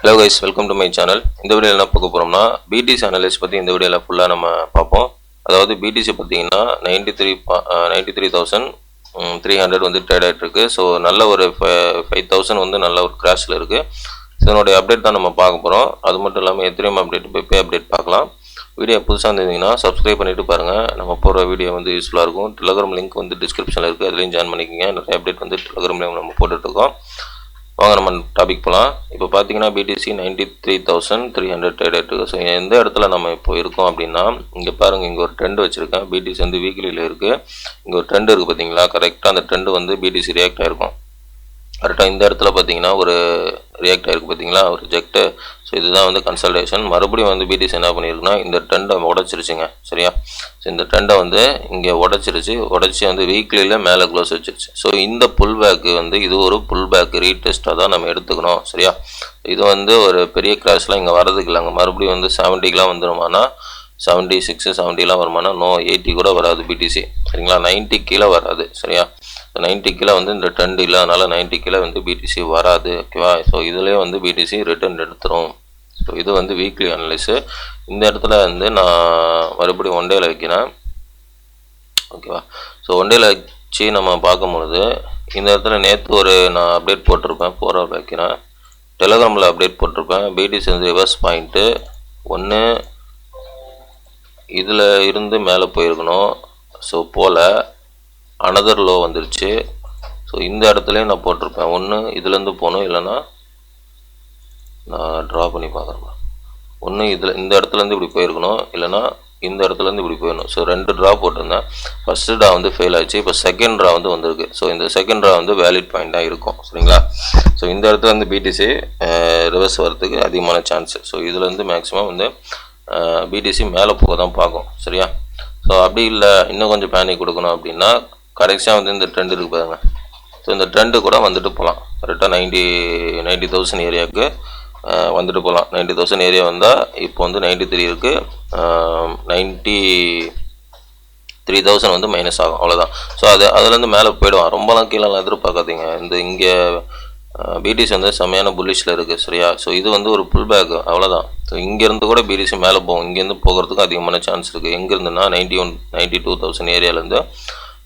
Hello guys, welcome to my channel. இந்த வீடியோவில் என்ன பார்க்க போகிறோம்னா பிடிசி அனலைஸ் பற்றி இந்த வீடியோவில் ஃபுல்லாக நம்ம பார்ப்போம். அதாவது பிடிசி பார்த்தீங்கன்னா 93,300 வந்து ட்ரேட் ஆகிட்டு இருக்கு. ஸோ நல்ல ஒரு 5,000 வந்து நல்ல ஒரு கிராஷில் இருக்குது. ஸோ இதனுடைய அப்டேட் தான் நம்ம பார்க்க போகிறோம். அது மட்டும் இல்லாமல் எத்திரியம் அப்டேட், பெப்பே அப்டேட் பார்க்கலாம். வீடியோ புதுசாக இருந்தீங்கன்னா சப்ஸ்கிரைப் பண்ணிவிட்டு பாருங்கள். நம்ம போகிற வீடியோ வந்து யூஸ்ஃபுல்லாக இருக்கும். டெலிகிராம் லிங்க் வந்து டிஸ்கிரிப்ஷனில் இருக்குது, அதுலேயும் ஜாயின் பண்ணிக்கோங்க. நிறைய அப்டேட் வந்து டெலிகிராம் லிங்க் நம்ம போட்டுட்ருக்கோம். வாங்க நம்ம டாபிக் போகலாம். இப்போ பார்த்தீங்கன்னா பிடிசி 93,300 ட்ரேட் ஆகிட்டு இருக்கு. ஸோ எந்த இடத்துல நம்ம இப்போ இருக்கோம் அப்படின்னா, இங்கே பாருங்கள், இங்கே ஒரு ட்ரெண்ட் வச்சுருக்கேன். பிடிசி வந்து வீக்லியில் இருக்குது. இங்கே ஒரு ட்ரெண்ட் இருக்குது பார்த்தீங்களா, கரெக்டாக அந்த ட்ரெண்டு வந்து பிடிசி ரியாக்ட் ஆகிருக்கும். கரெக்டாக இந்த இடத்துல பார்த்தீங்கன்னா ஒரு ரியாக்ட் ஆகிருக்கு பார்த்தீங்களா, ஒரு ரிஜெக்ட்டு. ஸோ இதுதான் வந்து கன்சல்டேஷன். மறுபடியும் வந்து பிடிசி என்ன பண்ணியிருக்குன்னா, இந்த ட்ரெண்டை உடச்சிருச்சுங்க. சரியா? ஸோ இந்த ட்ரெண்டை வந்து இங்கே உடச்சி வந்து வீக்லியில் மேலே க்ளோஸ் வச்சிருச்சு. ஸோ இந்த புல் பேக்கு வந்து இது ஒரு புல் பேக் ரீடெஸ்ட்டாக தான் நம்ம எடுத்துக்கணும். சரியா? இது வந்து ஒரு பெரிய கிராஷ்லாம் இங்கே வரதுக்கு இல்லைங்க. மறுபடியும் வந்து 70க்கெலாம் வந்துடுமானா, 76, 70லாம் வருமானா, நோ 80 கூட வராது பிடிசி. சரிங்களா? 90 கீழே வராது. சரியா? 90 கீழே வந்து இந்த ட்ரெண்ட் இல்லை, அதனால் 90 கீழே வந்து பிடிசி வராது. ஓகேவா? ஸோ இதுலேயே வந்து பிடிசி ரிட்டர்ன் எடுத்துரும். ஸோ இது வந்து வீக்லி அனலைஸு. இந்த இடத்துல வந்து நான் மறுபடியும் ஒன் டேல வைக்கிறேன். ஓகேவா? ஸோ ஒன் டேல வச்சு நம்ம பார்க்கும்பொழுது இந்த இடத்துல நேற்று ஒரு நான் அப்டேட் போட்டிருப்பேன், 4 ஹவர் வைக்கிறேன். டெலிகிராமில் அப்டேட் போட்டிருப்பேன். பிடிசி வந்து ரிவர்ஸ் பாயிண்ட்டு ஒன்று இதில் இருந்து மேலே போயிருக்கணும். ஸோ போல் அனதர் லோ வந்துருச்சு. ஸோ இந்த இடத்துலையும் நான் போட்டிருப்பேன், ஒன்று இதுலேருந்து போகணும், இல்லைன்னா நான் ட்ரா பண்ணி பார்க்குறேன். ஒன்று இந்த இடத்துலேருந்து இப்படி போயிருக்கணும், இல்லைனா இந்த இடத்துலேருந்து இப்படி போயிடணும். ஸோ 2 ட்ரா போட்டிருந்தேன். ஃபஸ்ட்டு ட்ரா வந்து ஃபெயில் ஆச்சு. இப்போ செகண்ட் ட்ரா வந்து வந்திருக்கு. ஸோ இந்த செகண்ட் ட்ரா வந்து வேலிட் பாயிண்ட்டாக இருக்கும். சரிங்களா? ஸோ இந்த இடத்துல வந்து பிடிசி ரிவர்ஸ் வரதுக்கு அதிகமான சான்ஸு. ஸோ இதுலேருந்து மேக்ஸிமம் வந்து பிடிசி மேலே போக தான் பார்க்கும். சரியா? ஸோ அப்படி இல்லை, இன்னும் கொஞ்சம் பேனிக் கொடுக்கணும் அப்படின்னா, கரெக்டாக வந்து இந்த ட்ரெண்ட் இருக்குது பாருங்க. ஸோ இந்த ட்ரெண்டு கூட வந்துட்டு போகலாம். கரெக்டாக 90,000 ஏரியாவுக்கு வந்துட்டு போகலாம். 90,000 ஏரியா வந்தால் இப்போ வந்து 93 இருக்குது. 93,000 வந்து மைனஸ் ஆகும், அவ்வளோதான். ஸோ அதுலேருந்து மேலே போயிடுவான். ரொம்பலாம் கீழெல்லாம் எதிர்பார்க்காதீங்க. இங்கே பிடிசி வந்து செம்மையான புல்லிஷில் இருக்குது. சரியா? ஸோ இது வந்து ஒரு புல் பேக், அவ்வளோதான். ஸோ இங்கேருந்து கூட பிடிசி மேலே போகும். இங்கேருந்து போகிறதுக்கு அதிகமான சான்ஸ் இருக்குது. எங்கேருந்துன்னா 92,000 ஏரியாவிலேருந்து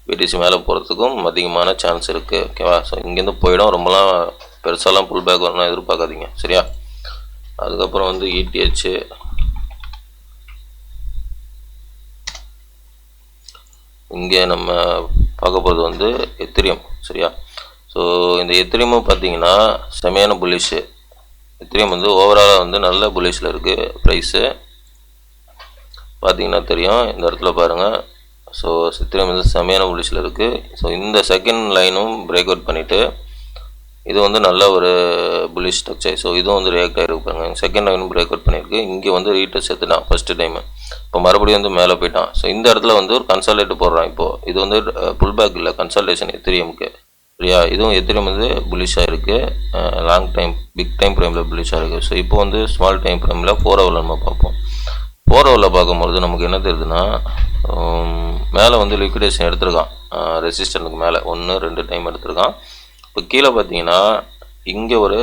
பிடிசி மேலே போகிறதுக்கும் அதிகமான சான்ஸ் இருக்குது. ஓகேவா? ஸோ இங்கேருந்து போயிடும். ரொம்பலாம் பெருசாலாம் புல் பேக் வரலாம் எதிர்பார்க்காதீங்க. சரியா? அதுக்கப்புறம் வந்து இடிஹெச், இங்கே நம்ம பார்க்க போகிறது வந்து எத்திரியம். சரியா? ஸோ இந்த எத்திரியமும் பார்த்தீங்கன்னா செமையான புல்லிஷு. எத்திரியம் வந்து ஓவராலாக வந்து நல்ல புல்லிஷில் இருக்குது. ப்ரைஸு பார்த்தீங்கன்னா தெரியும், இந்த இடத்துல பாருங்கள். ஸோ எத்திரியம் வந்து செமையான புல்லிஷில் இருக்குது. ஸோ இந்த செகண்ட் லைனும் பிரேக் அவுட் பண்ணிவிட்டு இது வந்து நல்ல ஒரு புல்லிஷ் ஸ்ட்ரக்சர். ஸோ இதுவும் வந்து ரியாக்ட் ஆகிருக்கு பாருங்க. செகண்ட் லைனும் பிரேக் அவுட் பண்ணியிருக்கு. இங்கே வந்து ரீடெஸ்ட் எடுத்துட்டான் ஃபஸ்ட்டு டைமு. இப்போ மறுபடியும் வந்து மேலே போயிட்டான். ஸோ இந்த இடத்துல வந்து ஒரு கன்சல்டேட் போடுறான். இப்போது இது வந்து புல் பேக் இல்லை, கன்சல்டேஷன் எத்திரியமுக்கு. சரியா? இதுவும் எத்திரியம் வந்து புல்லிஷாக இருக்குது. லாங் டைம், பிக் டைம் ஃப்ரேமில் புல்லிஷாக இருக்குது. ஸோ இப்போ வந்து ஸ்மால் டைம் ஃப்ரேமில் 4 ஹவரில் நம்ம பார்ப்போம். 4 ஹவரில் பார்க்கும்பொழுது நமக்கு என்ன தெரியுதுன்னா, மேலே வந்து லிக்விடேஷன் எடுத்திருக்கான். ரெசிஸ்டன்ட்டுக்கு மேலே 1, 2 டைம் எடுத்திருக்கான். இப்போ கீழே பார்த்தீங்கன்னா இங்கே ஒரு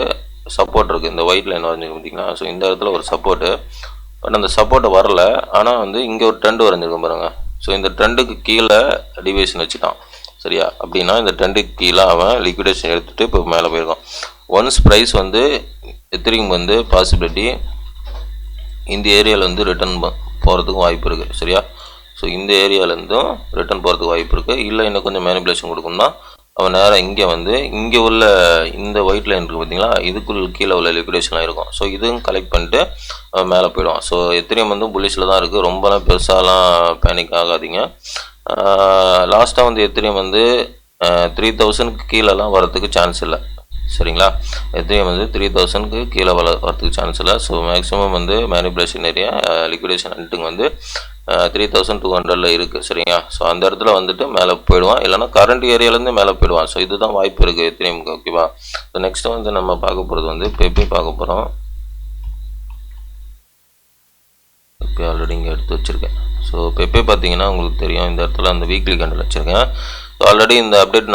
சப்போர்ட் இருக்குது. இந்த ஒயிட் லைன் வரைஞ்சிருக்கு பார்த்தீங்கன்னா. ஸோ இந்த இடத்துல ஒரு சப்போர்ட்டு, பட் அந்த சப்போர்ட்டை வரல. ஆனால் வந்து இங்கே ஒரு ட்ரெண்டு வரைஞ்சிருக்கும் பாருங்கள். ஸோ இந்த ட்ரெண்டுக்கு கீழே டிவியேஷன் வச்சுட்டான். சரியா? அப்படின்னா இந்த ட்ரெண்டுக்கு கீழே அவன் லிக்விடேஷன் எடுத்துகிட்டு இப்போ மேலே போயிருக்கான். ஒன்ஸ் ப்ரைஸ் வந்து எத்திரியம் வந்து பாசிபிலிட்டி இந்த ஏரியாவில் வந்து ரிட்டர்ன் போகிறதுக்கும் வாய்ப்பு இருக்குது. சரியா? ஸோ இந்த ஏரியாவிலேருந்தும் ரிட்டர்ன் போகிறதுக்கு வாய்ப்பு இருக்குது. இல்லை இன்னும் கொஞ்சம் மேனிபுலேஷன் கொடுக்கணும்னா அவன் நேராக இங்கே வந்து இங்கே உள்ள இந்த ஒயிட் லைன் இருக்குது பார்த்தீங்களா, இதுக்குள் கீழே உள்ள லிக்விடேஷன்லாம் இருக்கும். ஸோ இதுவும் கலெக்ட் பண்ணிட்டு அவன் மேலே போயிடுவான். ஸோ எத்திரியம் வந்து புல்லிஷில் தான் இருக்குது. ரொம்பலாம் பெருசாலாம் பேனிக் ஆகாதீங்க. லாஸ்ட்டாக வந்து எத்திரியம் வந்து 3,000க்கு கீழெல்லாம் வரதுக்கு சான்ஸ் இல்லை. சரிங்களா? எத்திரியம் வந்து 3,000க்கு கீழே வரதுக்கு சான்ஸ் இல்லை. ஸோ மேக்ஸிமம் வந்து மேனிபுலேஷன் ஏரியா லிக்விடேஷன் ஹண்ட்டுங்க வந்து 3,200 இருக்குது. சரிங்களா? ஸோ அந்த இடத்துல வந்துட்டு மேலே போயிடுவான், இல்லைனா கரண்ட் ஏரியாவிலேருந்து மேலே போயிடுவான். ஸோ இதுதான் வாய்ப்பு இருக்குது எத்திரியமுக்கு. ஓகேவா? ஸோ நெக்ஸ்ட்டு வந்து நம்ம பார்க்க போகிறது வந்து பெப்பே பார்க்க போகிறோம். பெப்பே ஆல்ரெடி இங்கே எடுத்து வச்சுருக்கேன். ஸோ பெப்பே பார்த்தீங்கன்னா உங்களுக்கு தெரியும், இந்த இடத்துல அந்த வீக்லி கேண்டில் வச்சுருக்கேன். ஆல்ரெடி இந்த அப்டேட்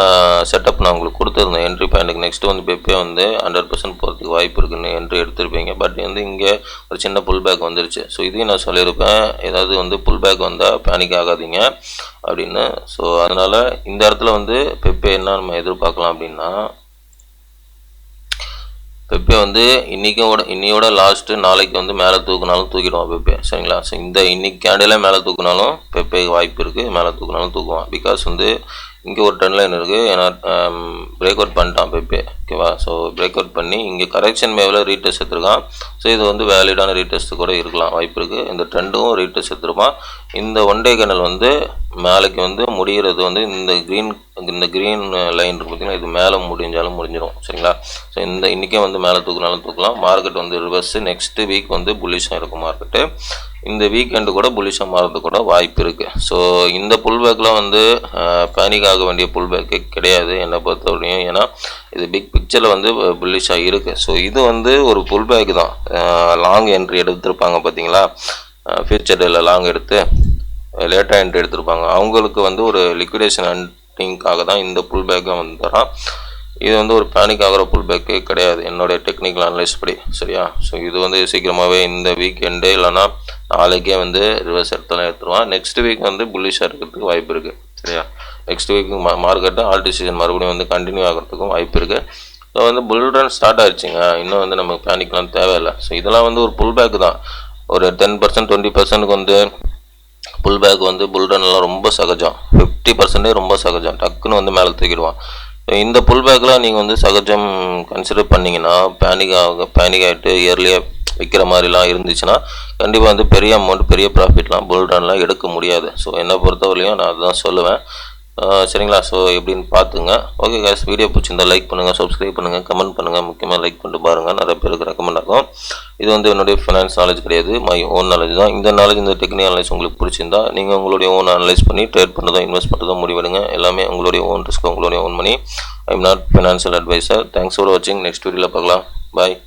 செட்டப் நான் உங்களுக்கு கொடுத்துருந்தேன் என்ட்ரி பாயிண்ட்டுக்கு. நெக்ஸ்ட்டு வந்து பெப்பே வந்து 100% போகிறதுக்கு வாய்ப்பு இருக்குன்னு என்ட்ரி எடுத்திருப்பீங்க. பட் வந்து இங்கே ஒரு சின்ன புல் பேக் வந்துருச்சு. ஸோ இதையும் நான் சொல்லியிருப்பேன், ஏதாவது வந்து புல் பேக் வந்தால் பேனிக் ஆகாதீங்க அப்படின்னு. ஸோ அதனால் இந்த இடத்துல வந்து பெப்பே என்ன நம்ம எதிர்பார்க்கலாம் அப்படின்னா, பெப்பே வந்து இன்னையோட லாஸ்ட்டு நாளைக்கு வந்து மேலே தூக்குனாலும் தூக்கிடுவான் பெப்பே, சரிங்களா. ஸோ இன்னைக்கு கேண்டில் மேலே தூக்குனாலும் பெப்பேக்கு வாய்ப்பு இருக்குது, மேலே தூக்குனாலும் தூக்குவான். பிகாஸ் வந்து இங்கே ஒரு ட்ரெண்ட் லைன் இருக்குது, ஏன்னா பிரேக் அவுட் பண்ணிட்டான் பெப்பே, ஓகேவா. ஸோ பிரேக் அவுட் பண்ணி இங்கே கரெக்ஷன் மேவில் ரீடெஸ்ட் எடுத்துருக்கான். ஸோ இது வந்து வேலிடான ரீடெஸ்ட் கூட இருக்கலாம், வாய்ப்பு இருக்குது. இந்த ட்ரெண்டும் ரீடெஸ்ட் எடுத்துருப்பான். இந்த ஒன் டே கேண்டில் வந்து மேலேக்கு வந்து முடிகிறது வந்து இந்த க்ரீன் லைன் இருக்குது பார்த்தீங்கன்னா, இது மேலே முடிஞ்சாலும் முடிஞ்சிடும், சரிங்களா. ஸோ இன்றைக்கே வந்து மேலே தூக்குனாலும் தூக்கலாம். மார்க்கெட் வந்து ரிவர்ஸு நெக்ஸ்ட்டு வீக் வந்து புல்லிஷாக இருக்கும் மார்க்கெட்டு. இந்த வீக்கெண்டு கூட புல்லிஷாக மாறது கூட வாய்ப்பு இருக்குது. ஸோ இந்த புல் பேக்கில் வந்து பேனிக் ஆக வேண்டிய புல் பேக்கே கிடையாது என்னை பொறுத்தவரையும். ஏன்னா இது பிக் பிக்சரில் வந்து புல்லிஷாக இருக்குது. ஸோ இது வந்து ஒரு புல் பேக் தான். லாங் என்ட்ரி எடுத்திருப்பாங்க பார்த்தீங்களா, ஃபியூச்சர் டேல லாங் எடுத்து லேட்டாக என்ட்ரி எடுத்திருப்பாங்க, அவங்களுக்கு வந்து ஒரு லிக்விடேஷன் ஹண்டிங்காக தான் இந்த புல் பேக்கை வந்து தரான். இது வந்து ஒரு பேனிக் ஆகிற புல் பேக்கே கிடையாது என்னுடைய டெக்னிக்கல் அனலைஸ் படி, சரியா. ஸோ இது வந்து சீக்கிரமாகவே இந்த வீக்கெண்டே இல்லைனா நாளைக்கே வந்து ரிவர்ஸ் எடுத்துருவான். நெக்ஸ்ட் வீக் வந்து புல்லிஷாக இருக்கிறதுக்கு வாய்ப்பு இருக்குது, சரியா. Next week market alt season மறுபடியும் வந்து கண்டினியூ ஆகிறதுக்கும் வாய்ப்பு இருக்குது. ஸோ வந்து புல் ரன் ஸ்டார்ட் ஆயிடுச்சுங்க, இன்னும் வந்து நமக்கு பேனிக்லாம் தேவையில்லை. ஸோ இதெல்லாம் வந்து ஒரு புல் பேக் தான். ஒரு 10% 20%க்கு வந்து புல் பேக் வந்து புல் ரன்லாம் ரொம்ப சகஜம், 50% ரொம்ப சகஜம், டக்குன்னு வந்து மேலே தூக்கிடுவான். இந்த புல் பேக்கில் நீங்கள் வந்து சகஜம் கன்சிடர் பண்ணிங்கன்னா பேனிக் ஆகிட்டு இயர்லியாக விற்கிற மாதிரிலாம் இருந்துச்சுன்னா கண்டிப்பாக வந்து பெரிய அமௌண்ட் பெரிய ப்ராஃபிட்லாம் புல் ரன்லாம் எடுக்க முடியாது. ஸோ என்னை பொறுத்தவரையும் நான் அதுதான் சொல்லுவேன், சரிங்களா. ஸோ எப்படின்னு பார்த்துங்க. ஓகே கைஸ், வீடியோ பிடிச்சிருந்தால் லைக் பண்ணுங்கள், சப்ஸ்கிரைப் பண்ணுங்கள், கமெண்ட் பண்ணுங்கள். முக்கியமாக லைக் பண்ணிட்டு பாருங்கள், நிறைய பேருக்கு ரெக்கமெண்ட் ஆகும். இது வந்து என்னுடைய ஃபினான்ஸ் நாலேஜ் கிடையாது, மை ஓன் நாலேஜ் தான். இந்த நாலேஜ், இந்த டெக்னிக்கல் நாலேஜ் உங்களுக்கு பிடிச்சிருந்தா நீங்கள் உங்களுடைய ஓன் அனலைஸ் பண்ணி ட்ரேட் பண்ணுறதோ இன்வெஸ்ட் பண்ணுறதோ முடிவெடுங்க. எல்லாமே உங்களுடைய ஓன் ரிஸ்க், உங்களுடைய own money. I am not financial advisor. Thanks for வாட்சிங். நெக்ஸ்ட் வீடியோவில் பார்க்கலாம். பாய்.